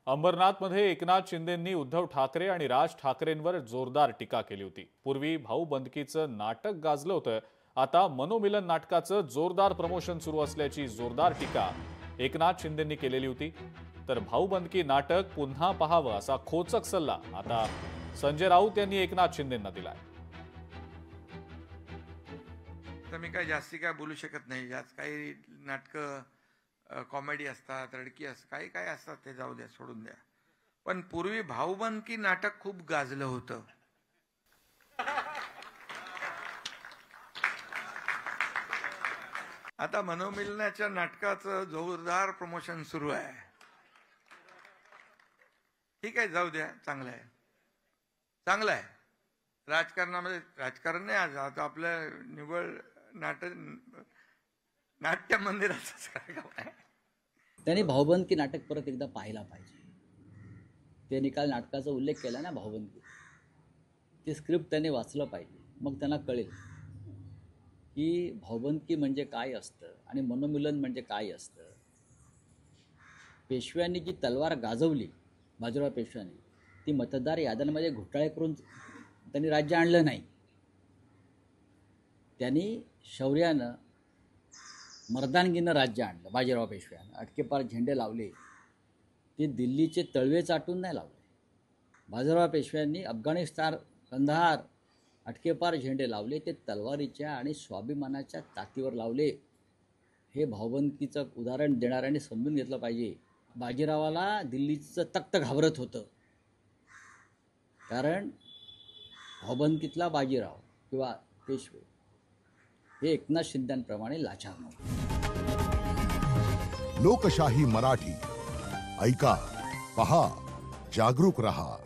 अंबरनाथमध्ये एकनाथ शिंदेंनी उद्धव ठाकरे आणि राज ठाकरेंवर जोरदार टीका केली होती। पूर्वी भाऊबंदकीचं नाटक गाजलं होतं, आता मनोमिलन नाटकाचं जोरदार प्रमोशन सुरू असल्याची जोरदार टीका एकनाथ शिंदेंनी केलेली होती। तर भाऊबंदकी नाटक पुन्हा पाहावं असा खोचक सल्ला आता संजय राऊत यांनी एकनाथ शिंदेंना दिलाय। तर मी काय जास्ती काय बोलू शकत नाही। यात काही नाटकं कॉमेडी असतात, रडकी असतात, काही काय असतात, ते जाऊ द्या, सोडून द्या। पण पूर्वी भाऊबंदकी नाटक खूप गाजलं होतं। आता मनोमिलनाच्या नाटकाचं जोरदार प्रमोशन सुरू आहे। ठीक आहे, जाऊ द्या, चांगलं आहे, चांगलं आहे। राजकारणामध्ये राजकारण नाही, आज आता आपलं निवड नाट्य मंदिराचं कार्यक्रम आहे। त्यांनी भाऊबंदकी नाटक परत एकदा पाहायला पाहिजे। ते निकाल नाटकाचा उल्लेख केला ना, भाऊबंदकी ते स्क्रिप्ट त्यांनी वाचलं पाहिजे, मग त्यांना कळेल की भाऊबंदकी म्हणजे काय असतं आणि मनोमिलन म्हणजे काय असतं। पेशव्यांनी जी तलवार गाजवली, बाजीराव पेशव्यांनी, ती मतदार याद्यांमध्ये घोटाळे करून त्यांनी राज्य आणलं नाही। त्यांनी शौर्यानं मर्दानगीनं राज्य आणलं। बाजीराव पेशव्यानं अटकेपार झेंडे लावले, ते दिल्लीचे तळवे चाटून नाही लावले। बाजीराव पेशव्यांनी अफगाणिस्तान, कंधार अटकेपार झेंडे लावले, ते तलवारीच्या आणि स्वाभिमानाच्या ताकदीवर लावले। हे भाऊबंदकीचं उदाहरण देणाऱ्यांनी समजून घेतलं पाहिजे। बाजीरावाला दिल्लीचं तख्त घाबरत होतं, कारण भाऊबंदकीतला बाजीराव किंवा पेशवे हे एकनाथ शिंदेंप्रमाणे लाचार नव्हते। लोकशाही मराठी ऐका, पहा, जागरूक रहा।